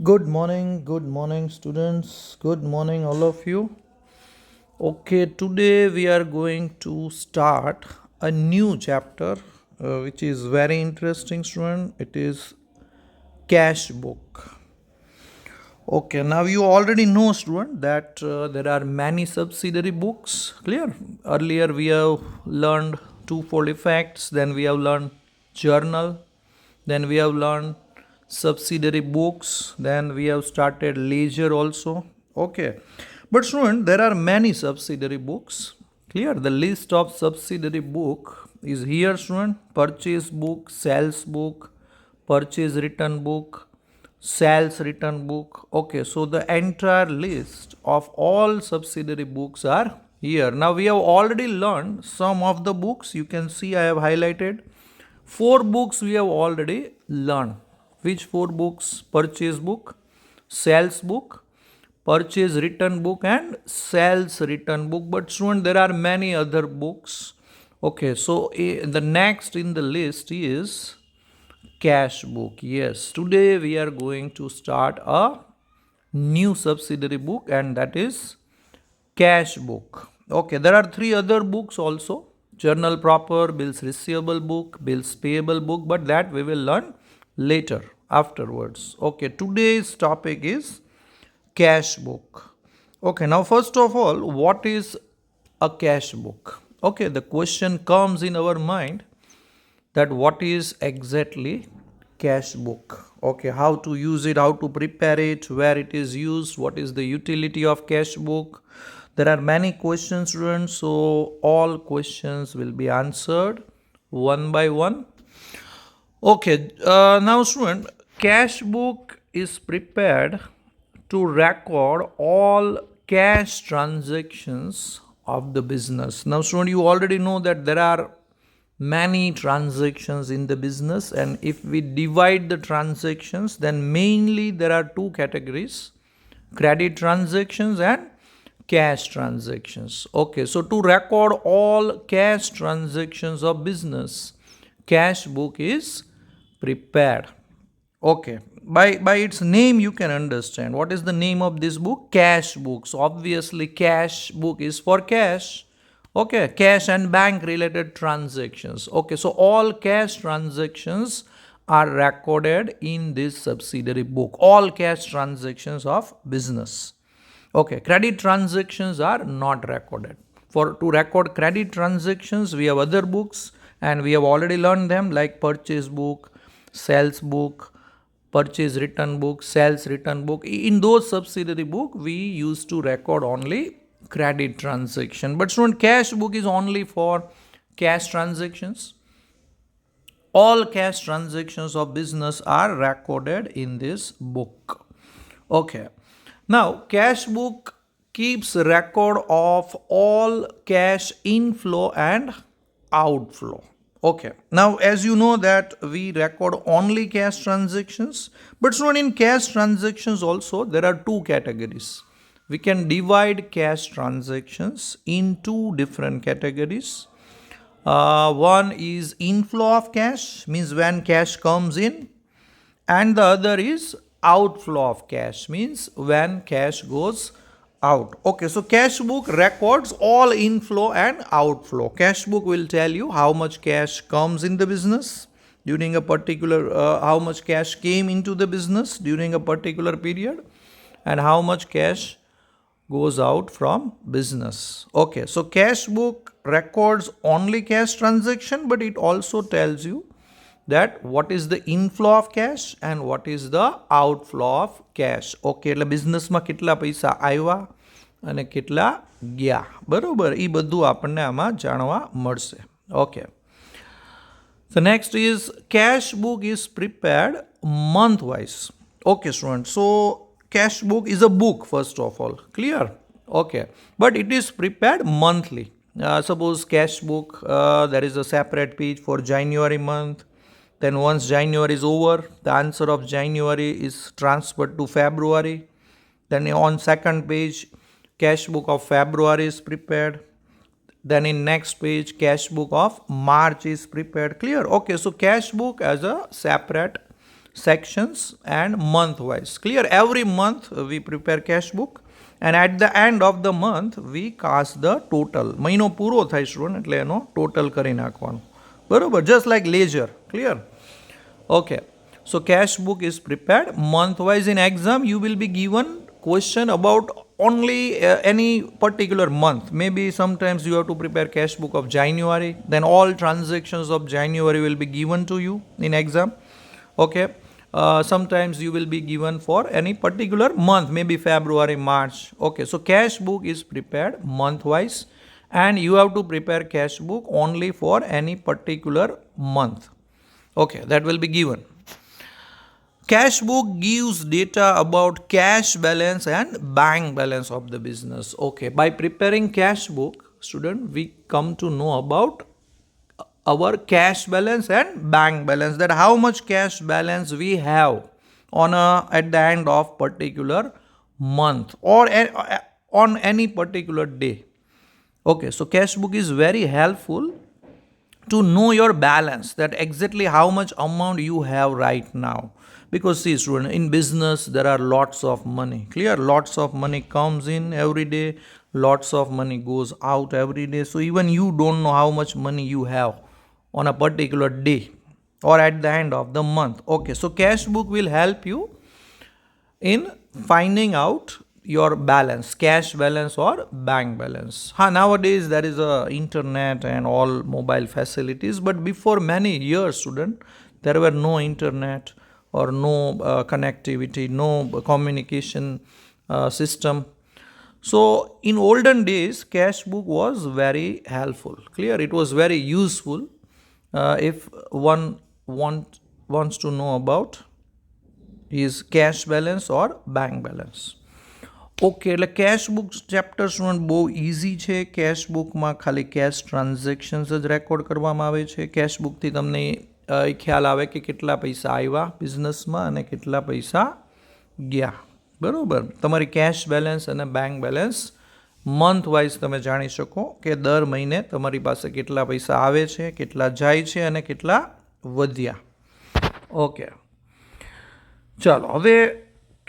Good morning, students. Good morning, all of you. Okay, today we are going to start a new chapter, which is very interesting, student. It is cash book. Okay, now you already know, student, that there are many subsidiary books. Clear? Earlier we have learned twofold effects, then we have learned journal, then we have learned subsidiary books, then we have started ledger also. Okay, but student, there are many subsidiary books. Clear? The list of subsidiary book is here, student. Purchase book, sales book, purchase return book, sales return book. Okay, so the entire list of all subsidiary books are here. Now we have already learned some of the books. You can see I have highlighted four books we have already learned. Which four books? Purchase book, sales book, purchase return book, and sales return book. But student, there are many other books. Okay, so the next in the list is cash book. Yes, today we are going to start a new subsidiary book, and that is cash book. Okay, there are three other books also: journal proper, bills receivable book, bills payable book, but that we will learn later afterwards. Okay, today's topic is cash book. Okay, now first of all, what is a cash book? Okay, the question comes in our mind that what is exactly cash book. Okay, how to use it, how to prepare it, where it is used, what is the utility of cash book. There are many questions, students, so all questions will be answered one by one. Okay, now student, cash book is prepared to record all cash transactions of the business. Now student, you already know that there are many transactions in the business, and if we divide the transactions, then mainly there are two categories: credit transactions and cash transactions. Okay, so to record all cash transactions of business, cash book is prepared. Okay, by its name you can understand what is the name of this book: cash book. So obviously cash book is for cash. Okay, cash and bank related transactions. Okay, so all cash transactions are recorded in this subsidiary book, all cash transactions of business. Okay, credit transactions are not recorded. For to record credit transactions, we have other books, and we have already learned them, like purchase book, sales book, purchase return book, sales return book. In those subsidiary book, we used to record only credit transaction. But student, cash book is only for cash transactions. All cash transactions of business are recorded in this book. Okay. Now, cash book keeps record of all cash inflow and outflow. Okay. Now, as you know that we record only cash transactions, but so in cash transactions also there are two categories. We can divide cash transactions in two different categories. One is inflow of cash, means when cash comes in, and the other is outflow of cash, means when cash goes out. Okay, so cash book records all inflow and outflow. Cash book will tell you how much cash comes in the business during a particular how much cash came into the business during a particular period, and how much cash goes out from business. Okay, so cash book records only cash transaction, but it also tells you that what is the inflow of cash and what is the outflow of cash. Okay, એટલે બિઝનેસમાં કેટલા પૈસા આવ્યા અને કેટલા ગયા, બરોબર, એ બધું આપણને આમાં જાણવા મળશે. Okay, the next is cash book is prepared month wise. Okay, students. So cash book is a book first of all. Clear? Okay, but it is prepared monthly. Suppose cash book, there is a separate page for January month. Then once January is over, the answer of January is transferred to February. Then on second page, cash book of February is prepared. Then in next page, cash book of March is prepared. Clear? Okay, so cash book as a separate sections and month wise. Clear? Every month we prepare cash book and at the end of the month we cast the total. મહિનો પૂરો થાય student એટલે એનો total કરી નાખવાનું. બરોબર? Just like ledger. Clear? Okay. So cash book is prepared month wise. In exam you will be given question about only any particular month. Maybe sometimes you have to prepare cash book of January, then all transactions of January will be given to you in exam. Okay. Sometimes you will be given for any particular month, maybe February, March. Okay, so cash book is prepared month wise and you have to prepare cash book only for any particular month. Okay, that will be given. Cash book gives data about cash balance and bank balance of the business. Okay, by preparing cash book, student, we come to know about our cash balance and bank balance, that how much cash balance we have at the end of particular month or on any particular day. Okay, so cash book is very helpful to know your balance, that exactly how much amount you have right now. Because see student, in business there are lots of money. Clear? Lots of money comes in every day, lots of money goes out every day, so even you don't know how much money you have on a particular day or at the end of the month. Okay, so cash book will help you in finding out your balance, cash balance or bank balance. Nowadays there is a internet and all mobile facilities, but before many years student, there were no internet or no connectivity, no communication system. So in olden days cash book was very helpful. Clear? It was very useful if one wants to know about his cash balance or bank balance. Okay, એટલે cash book chapter student બહુ easy છે. Cache બુકમાં ખાલી cache transactions જ record કરવામાં આવે છે. Cache બુકથી તમને એ ખ્યાલ આવે કે કેટલા પૈસા આવ્યા બિઝનેસમાં અને કેટલા પૈસા ગયા. બરાબર? તમારી કેશ બેલેન્સ અને બેંક બેલેન્સ મંથ વાઇઝ તમે જાણી શકો કે દર મહિને તમારી પાસે કેટલા પૈસા આવે છે, કેટલા જાય છે અને કેટલા વધ્યા. ઓકે, ચાલો હવે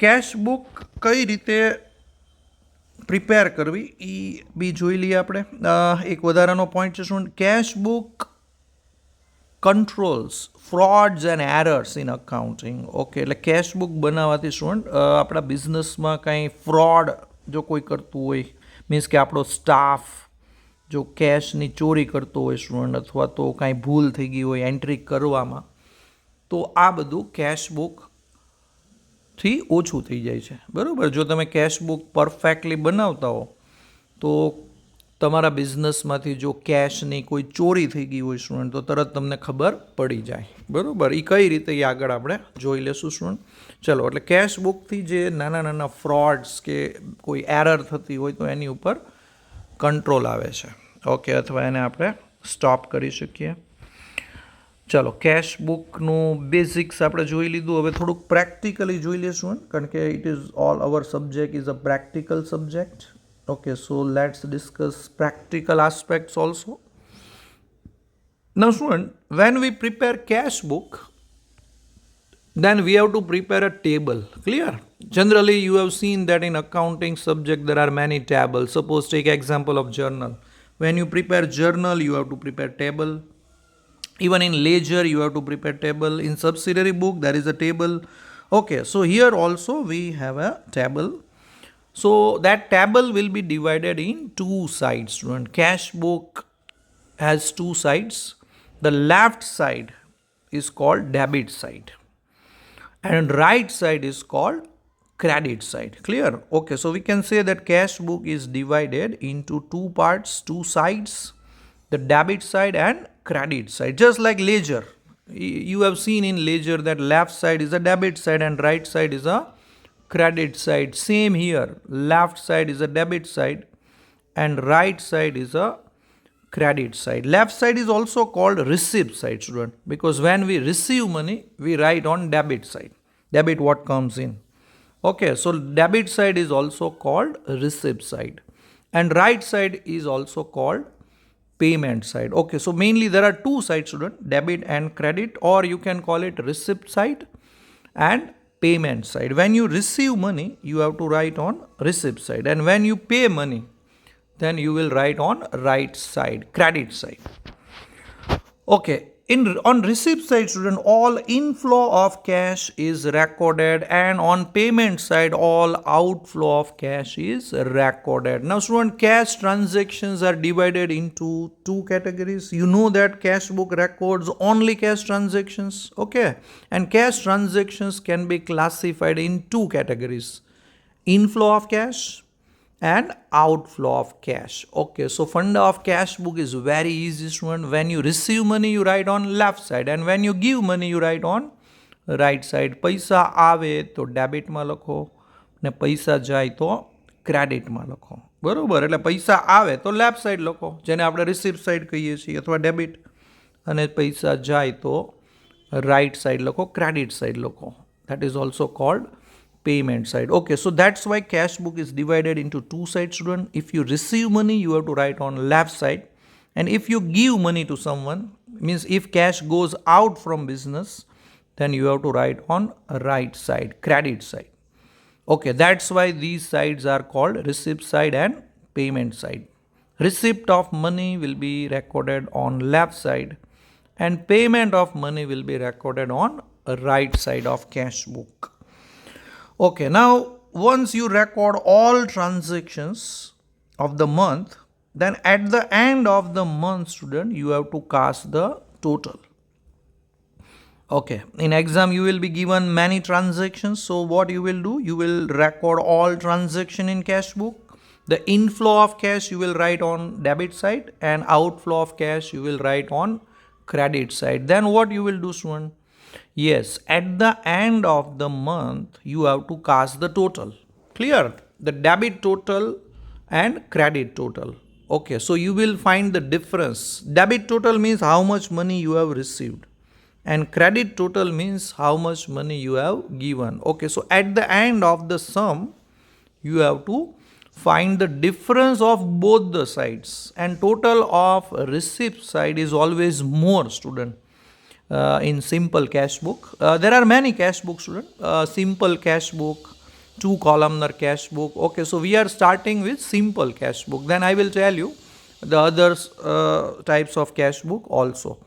કેશ બુક કઈ રીતે પ્રિપેર કરવી એ બી જોઈ લઈએ આપણે. એક વધારાનો પોઈન્ટ છે શું, cash book controls frauds and errors in accounting. Okay, એટલે કેશ બુક બનાવવાથી સ્ટુડન્ટ આપણા બિઝનેસમાં કંઈ ફ્રોડ જો કોઈ કરતું હોય, મીન્સ કે આપણો સ્ટાફ જો કેશની ચોરી કરતો હોય સ્ટુડન્ટ, અથવા તો કાંઈ ભૂલ થઈ ગઈ હોય એન્ટ્રી કરવામાં, તો આ બધું કેશ બુકથી ઓછું થઈ જાય છે. બરાબર? જો તમે કેશ બુક પરફેક્ટલી બનાવતા હો તો તમારા બિઝનેસમાંથી જો કેશની કોઈ ચોરી થઈ ગઈ હોય સ્ટુડન્ટ તો તરત તમને ખબર પડી જાય. બરાબર? એ કઈ રીતે એ આગળ આપણે જોઈ લેશું સ્ટુડન્ટ. ચલો, એટલે કેશ બુકથી જે નાના નાના ફ્રોડ્સ કે કોઈ એરર થતી હોય તો એની ઉપર કંટ્રોલ આવે છે. ઓકે, અથવા એને આપણે સ્ટોપ કરી શકીએ. ચલો, કેશ બુકનું બેઝિક્સ આપણે જોઈ લીધું. હવે થોડુંક પ્રેક્ટિકલી જોઈ લેશું, કારણ કે it is all our subject is a practical subject. Okay, so let's discuss practical aspects also. Now student, when we prepare cash book, then we have to prepare a table. Clear? Generally you have seen that in accounting subject there are many tables. Suppose take example of journal. When you prepare journal you have to prepare table. Even in ledger you have to prepare table. In subsidiary book there is a table. Okay, so here also we have a table. So that table will be divided in two sides. Student, cash book has two sides. The left side is called debit side and right side is called credit side. Clear? Okay, so we can say that cash book is divided into two parts, two sides, the debit side and credit side. Just like ledger, you have seen in ledger that left side is a debit side and right side is a credit side. Same here, left side is a debit side and right side is a credit side. Left side is also called receipt side, student, because when we receive money we write on debit side, debit what comes in. Okay, so debit side is also called receipt side and right side is also called payment side. Okay, so mainly there are two sides, student, debit and credit, or you can call it receipt side and payment side. When you receive money, you have to write on receipt side, and when you pay money, then you will write on right side, credit side. Okay, on receipt side, student, all inflow of cash is recorded, and on payment side, all outflow of cash is recorded. Now, student, cash transactions are divided into two categories. You know that cash book records only cash transactions, okay? And cash transactions can be classified in two categories: inflow of cash and outflow of cash. Okay, so funda of cash book is very easy, student. When you receive money, you write on left side, and when you give money, you write on right side. પૈસા આવે તો ડેબિટમાં લખો ને પૈસા જાય તો ક્રેડિટમાં લખો, બરોબર? એટલે પૈસા આવે તો લેફ્ટ સાઈડ લખો, જેને આપણે રિસીપ્ટ સાઈડ કહીએ છીએ, અથવા ડેબિટ, અને પૈસા જાય તો રાઈટ સાઈડ લખો, ક્રેડિટ સાઈડ લખો. That is also called payment side. Okay, so that's why cash book is divided into two sides, student. If you receive money, you have to write on left side, and if you give money to someone, means if cash goes out from business, then you have to write on right side, credit side. Okay, that's why these sides are called receipt side and payment side. Receipt of money will be recorded on left side, and payment of money will be recorded on right side of cash book. Okay, now once you record all transactions of the month, then at the end of the month, student, you have to cast the total. Okay, in exam you will be given many transactions, so what you will do, you will record all transaction in cash book. The inflow of cash you will write on debit side, and outflow of cash you will write on credit side. Then what you will do, student? Yes, at the end of the month, you have to cast the total. Clear? The debit total and credit total. Okay, so you will find the difference. Debit total means how much money you have received, and credit total means how much money you have given. Okay, so at the end of the sum, you have to find the difference of both the sides, and total of receipt side is always more, student. In simple cash book, there are many cash books, student. Simple cash book, two columnar cash book. Okay, so we are starting with simple cash book, then I will tell you the other types of cash book also.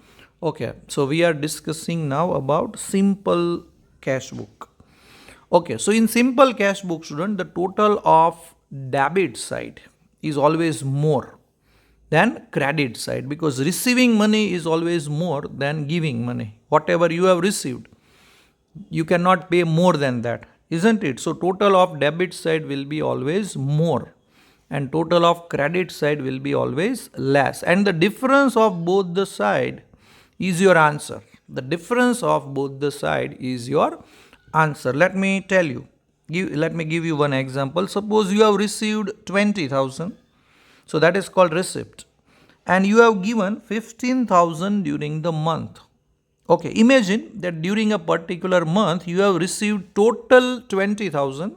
Okay, so we are discussing now about simple cash book. Okay, so in simple cash book, student, the total of debit side is always more than credit side, because receiving money is always more than giving money. Whatever you have received, you cannot pay more than that, isn't it? So total of debit side will be always more, and total of credit side will be always less, and the difference of both the side is your answer. The difference of both the side is your answer. Let me tell you, let me give you one example. Suppose you have received 20,000, so that is called receipt, and you have given 15,000 during the month. Okay, imagine that during a particular month you have received total 20,000,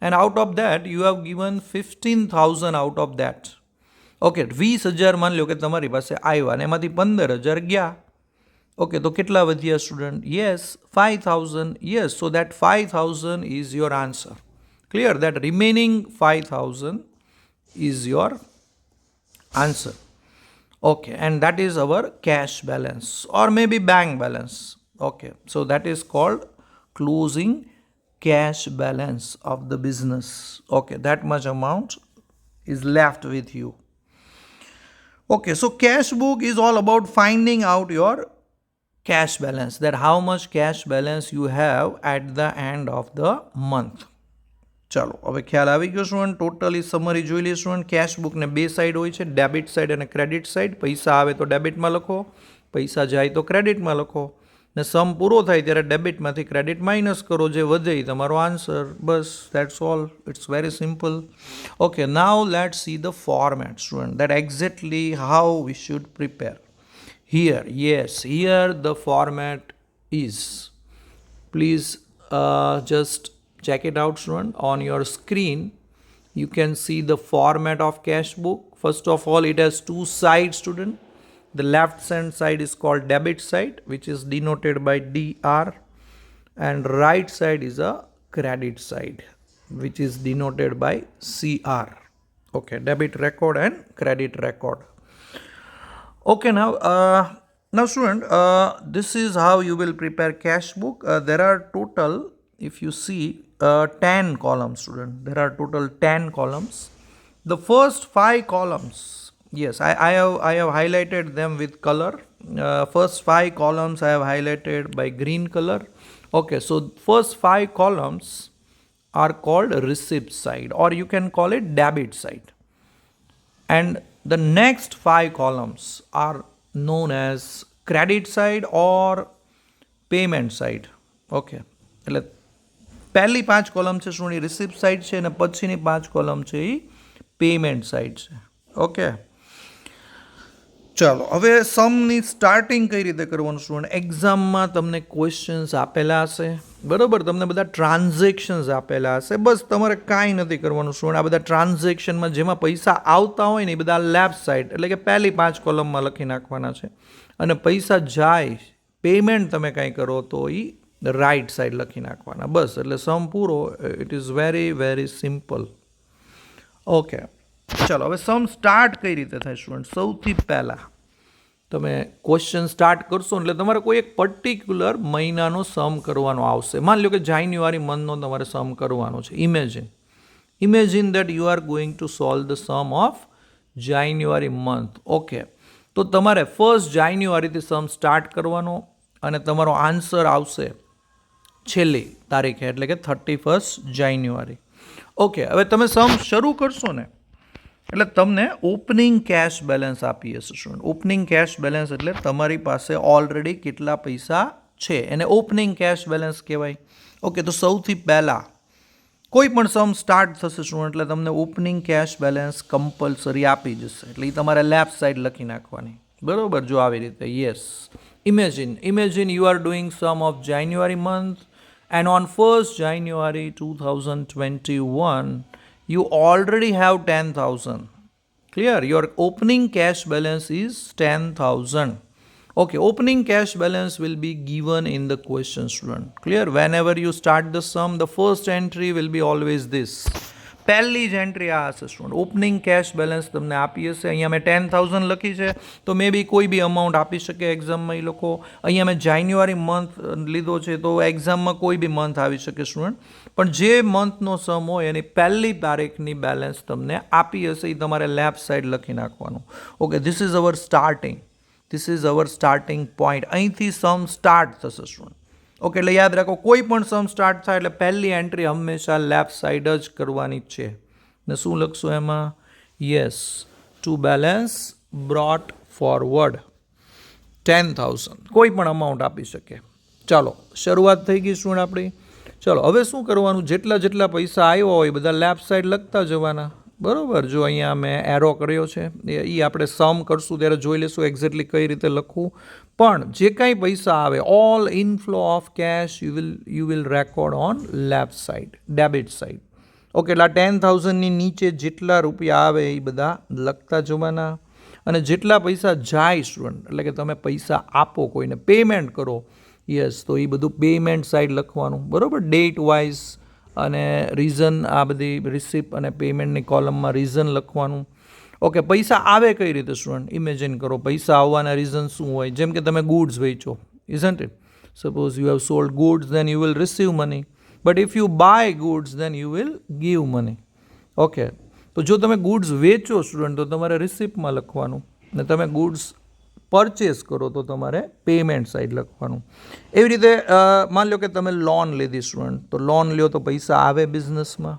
and out of that you have given 15,000 out of that. Okay, 20,000 માન લો કે તમારી પાસે આવ્યા અને એમાંથી 15,000 ગયા. Okay, તો કેટલા વધ્યા, student? Yes, 5,000. Yes, so that 5,000 is your answer. Clear? That remaining 5,000 is your answer. Okay, and that is our cash balance or maybe bank balance. Okay, so that is called closing cash balance of the business. Okay, that much amount is left with you. Okay, so cash book is all about finding out your cash balance, that how much cash balance you have at the end of the month. ચાલો હવે ખ્યાલ આવી ગયો student. Totally summary જોઈ લઈએ student. Cache બુકને બે side હોય છે, ડેબિટ સાઈડ અને ક્રેડિટ સાઈડ. પૈસા આવે તો ડેબિટમાં લખો, પૈસા જાય તો ક્રેડિટમાં લખો, ને સમ પૂરો થાય ત્યારે ડેબિટમાંથી ક્રેડિટ માઇનસ કરો, જે વધે એ તમારો આન્સર. બસ, that's all. It's very simple. Okay, now let's see the format student, that exactly how we should prepare. Here, yes, here the format is. Please just check it out, student. On your screen, you can see the format of cash book. First of all, it has two sides, student. The left hand side is called debit side, which is denoted by DR, and right side is a credit side, which is denoted by CR. Okay, debit record and credit record. Okay, now student, this is how you will prepare cash book. There are total, if you see, 10 columns, student. There are total 10 columns. The first 5 columns, yes, I have highlighted them with color. First 5 columns I have highlighted by green color. Okay, so first 5 columns are called receipt side, or you can call it debit side. And the next 5 columns are known as credit side or payment side. Okay, એટલે પહેલી 5 column છે શું, એ receipt side છે, અને પછીની 5 column છે એ payment side છે. Okay, ચાલો હવે સમની સ્ટાર્ટિંગ કઈ રીતે કરવાનું સ્ટુડન્ટ. એક્ઝામમાં તમને ક્વેશ્ચન્સ આપેલા હશે, બરાબર, તમને બધા ટ્રાન્ઝેક્શન્સ આપેલા હશે. બસ તમારે કાંઈ નથી કરવાનું સ્ટુડન્ટ. આ બધા ટ્રાન્ઝેક્શનમાં જેમાં પૈસા આવતા હોય ને એ બધા લેફ્ટ સાઈડ, એટલે કે પહેલી 5 કોલમમાં લખી નાખવાના છે, અને પૈસા જાય, પેમેન્ટ તમે કાંઈ કરો તો એ રાઈટ સાઈડ લખી નાખવાના. બસ, એટલે સમ પૂરો. It is very very simple. Okay, ચાલો હવે સમ સ્ટાર્ટ કઈ રીતે થાય સ્ટુડન્ટ. સૌથી પહેલાં તમે ક્વેશ્ચન સ્ટાર્ટ કરશો એટલે તમારે કોઈ એક પર્ટિક્યુલર મહિનાનો સમ કરવાનો આવશે. માની લો કે જાન્યુઆરી મંથનો તમારે સમ કરવાનો છે. Imagine that you are going to solve the sum of January month. Okay, તો તમારે 1 જાન્યુઆરીથી સમ સ્ટાર્ટ કરવાનો, અને તમારો આન્સર આવશે છેલ્લી તારીખે, એટલે કે 31 જાન્યુઆરી. ઓકે, હવે તમે સમ શરૂ કરશો ને એટલે તમને ઓપનિંગ કેશ બેલેન્સ આપી હશે સ્ટુડન્ટ. ઓપનિંગ કેશ બેલેન્સ એટલે તમારી પાસે ઓલરેડી કેટલા પૈસા છે, એને ઓપનિંગ કેશ બેલેન્સ કહેવાય. ઓકે, તો સૌથી પહેલાં કોઈ પણ સમ સ્ટાર્ટ થશે સ્ટુડન્ટ એટલે તમને ઓપનિંગ કેશ બેલેન્સ કમ્પલસરી આપી જશે, એટલે એ તમારે લેફ્ટ સાઈડ લખી નાખવાની. બરાબર, જો આવી રીતે. Yes, imagine you are doing sum of January month, and on 1st January 2021 you already have 10,000. Clear? Your opening cash balance is 10,000. Okay, opening cash balance will be given in the question student. Clear? Whenever you start the sum, the first entry will be always this. પહેલી જ entry આ હશે student. Opening cache balance તમને આપી હશે. અહીંયા મેં 10,000 લખી છે, તો મે બી કોઈ બી અમાઉન્ટ આપી શકે એક્ઝામમાં એ લોકો. અહીંયા મેં જાન્યુઆરી મંથ લીધો છે, તો એક્ઝામમાં કોઈ બી મંથ આવી શકે સ્ટુડન્ટ. પણ જે મંથનો સમ હોય એની પહેલી તારીખની બેલેન્સ તમને આપી હશે, એ તમારે લેફ્ટ સાઈડ લખી નાખવાનું. Okay, this is our starting point. અહીંથી સમ સ્ટાર્ટ થશે સ્ટુડન્ટ. ઓકે, એટલે યાદ રાખો, કોઈ પણ સમ સ્ટાર્ટ થાય એટલે પહેલી એન્ટ્રી હંમેશા લેફ્ટ સાઈડ જ કરવાની જ છે. ને શું લખશું એમાં? Yes, to balance brought forward 10,000. કોઈ પણ અમાઉન્ટ આપી શકે. ચાલો, શરૂઆત થઈ ગઈ સ્ટુડન્ટ આપણી. ચાલો હવે શું કરવાનું, જેટલા પૈસા આવ્યા હોય બધા લેફ્ટ સાઈડ લખતા જવાના. બરાબર, જો અહીંયા મેં એરો કર્યો છે, એ આપણે સમ કરશું ત્યારે જોઈ લેશું એક્ઝેક્ટલી કઈ રીતે લખવું. પણ જે કાંઈ પૈસા આવે, all inflow of cash you will record on left side, debit side. Okay, એટલે 10,000ની નીચે જેટલા રૂપિયા આવે એ બધા લખતા જવાના. અને જેટલા પૈસા જાય સ્ટુડન્ટ, એટલે કે તમે પૈસા આપો કોઈને, પેમેન્ટ કરો, યસ, તો એ બધું પેમેન્ટ સાઈડ લખવાનું. બરાબર, ડેટ વાઇઝ અને રીઝન, આ બધી રિસિપ્ટ અને પેમેન્ટની કોલમમાં રીઝન લખવાનું. ઓકે, પૈસા આવે કઈ રીતે સ્ટુડન્ટ? ઇમેજિન કરો, પૈસા આવવાના રીઝન શું હોય? જેમ કે તમે ગુડ્સ વેચો, isn't it? Suppose you have sold goods, then you will receive money. But if you buy goods, then you will give money. Okay, તો જો તમે ગુડ્સ વેચો સ્ટુડન્ટ તો તમારે રિસિપ્ટમાં લખવાનું, ને તમે ગુડ્સ પરચેસ કરો તો તમારે પેમેન્ટ સાઈડ લખવાનું. એવી રીતે માની લો કે તમે લોન લીધી સ્ટુડન્ટ, તો લોન લ્યો તો પૈસા આવે બિઝનેસમાં,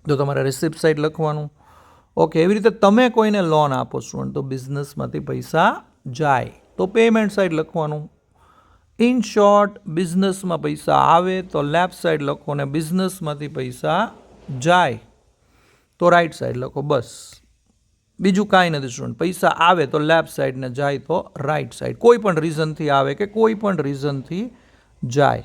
તો તમારે રિસિપ્ટ સાઈડ લખવાનું. ઓકે, એવી રીતે તમે કોઈને લોન આપો સ્ટુડન્ટ, તો બિઝનેસમાંથી પૈસા જાય તો પેમેન્ટ સાઈડ લખવાનું. ઇન શોર્ટ, બિઝનેસમાં પૈસા આવે તો લેફ્ટ સાઈડ લખો, ને બિઝનેસમાંથી પૈસા જાય તો રાઈટ સાઈડ લખો. બસ, બીજું કાંઈ નથી સ્ટુડન્ટ. પૈસા આવે તો લેફ્ટ સાઈડ ને જાય તો રાઈટ સાઈડ. કોઈ પણ રીઝનથી આવે કે કોઈ પણ રીઝનથી જાય.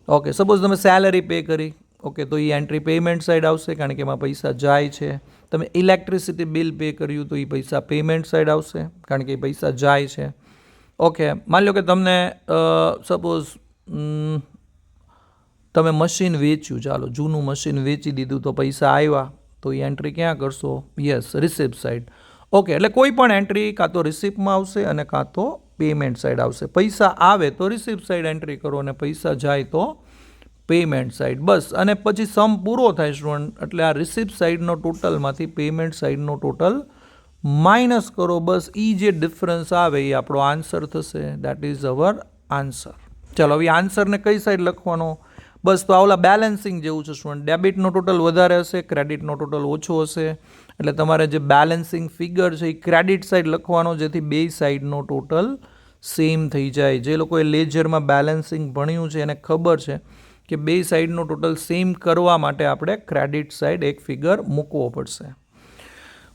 ઓકે, સપોઝ તમે સેલરી પે કરી, ઓકે, તો એ એન્ટ્રી પેમેન્ટ સાઈડ આવશે કારણ કે એમાં પૈસા જાય છે. તમે ઇલેક્ટ્રિસિટી બિલ પે કર્યું તો એ પૈસા પેમેન્ટ સાઈડ આવશે કારણ કે એ પૈસા જાય છે. ઓકે, માની લો કે તમને સપોઝ તમે મશીન વેચ્યું, ચાલો જૂનું મશીન વેચી દીધું તો પૈસા આવ્યા, તો એ એન્ટ્રી ક્યાં કરશો? Yes, receipt side. ઓકે, એટલે કોઈ પણ એન્ટ્રી કાં તો રિસિપ્ટમાં આવશે અને કાં તો પેમેન્ટ સાઇડ આવશે. પૈસા આવે તો રિસિપ્ટ સાઇડ એન્ટ્રી કરો અને પૈસા જાય તો પેમેન્ટ સાઇડ. બસ, અને પછી સમ પૂરો થાય સ્ટુડન્ટ, એટલે આ રિસિપ્ટ સાઇડનો ટોટલમાંથી પેમેન્ટ સાઇડનો ટોટલ માઇનસ કરો. બસ એ જે ડિફરન્સ આવે એ આપણો આન્સર થશે. That is our answer. ચાલો, હવે આન્સરને કઈ સાઈડ લખવાનો? બસ, તો ઓલા બેલેન્સિંગ જેવું છે સ્ટુડન્ટ. ડેબિટનો ટોટલ વધારે હશે, ક્રેડિટનો ટોટલ ઓછો હશે, એટલે તમારે જે બેલેન્સિંગ ફિગર છે એ ક્રેડિટ સાઈડ લખવાનો, જેથી બે સાઈડનો ટોટલ સેમ થઈ જાય. જે લોકોએ લેજરમાં બેલેન્સિંગ ભણ્યું છે એને ખબર છે કે બે સાઈડનો ટોટલ સેમ કરવા માટે આપણે ક્રેડિટ સાઈડ એક ફિગર મૂકવો પડશે.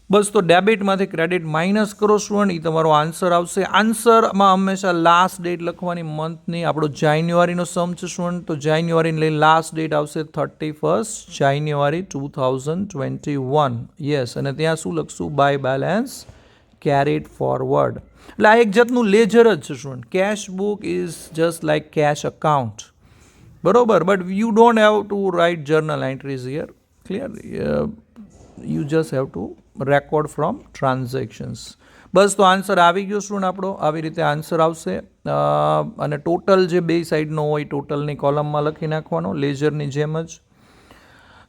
બસ, તો ડેબિટમાંથી ક્રેડિટ માઇનસ કરો સ્ટુડન્ટ, એ તમારો આન્સર આવશે. આન્સરમાં હંમેશા લાસ્ટ ડેટ લખવાની મંથની. આપણો જાન્યુઆરીનો સમ છે સ્ટુડન્ટ, તો જાન્યુઆરીને લઈને લાસ્ટ ડેટ આવશે 31 જાન્યુઆરી 2021. યસ, અને ત્યાં શું લખશું? By balance carried forward. એટલે આ એક જાતનું લેજર જ છે student. Cash book is just like cash account, બરોબર, but you don't have to write journal entries here. Clear? You just have to record from transactions. બસ, તો આન્સર આવી ગયો સ્ટુડન્ટ આપણો. આવી રીતે આન્સર આવશે. અને ટોટલ જે બે સાઈડનો હોય ટોટલની કોલમમાં લખી નાખવાનો, લેઝરની જેમ જ.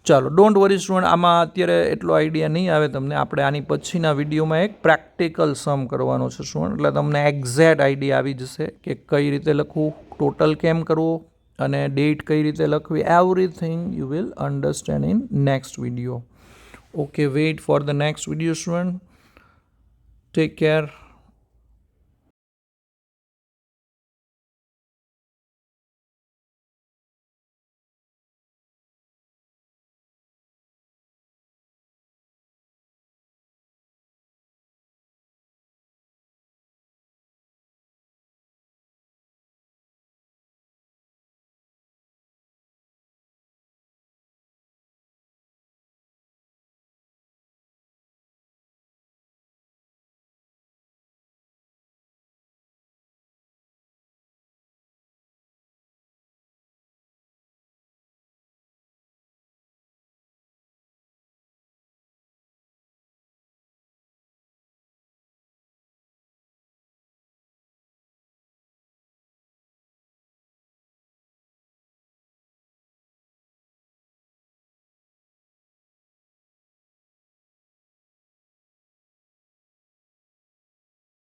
ચાલો, ડોન્ટ વરી સ્ટુડન્ટ, આમાં અત્યારે એટલો આઈડિયા નહીં આવે તમને. આપણે આની પછીના વિડીયોમાં એક પ્રેક્ટિકલ સમ કરવાનો છે સ્ટુડન્ટ, એટલે તમને એક્ઝેક્ટ આઈડિયા આવી જશે કે કઈ રીતે લખવું, ટોટલ કેમ કરવું અને ડેટ કઈ રીતે લખવી. Everything you will understand in next video. Okay, wait for the next video, student. Take care.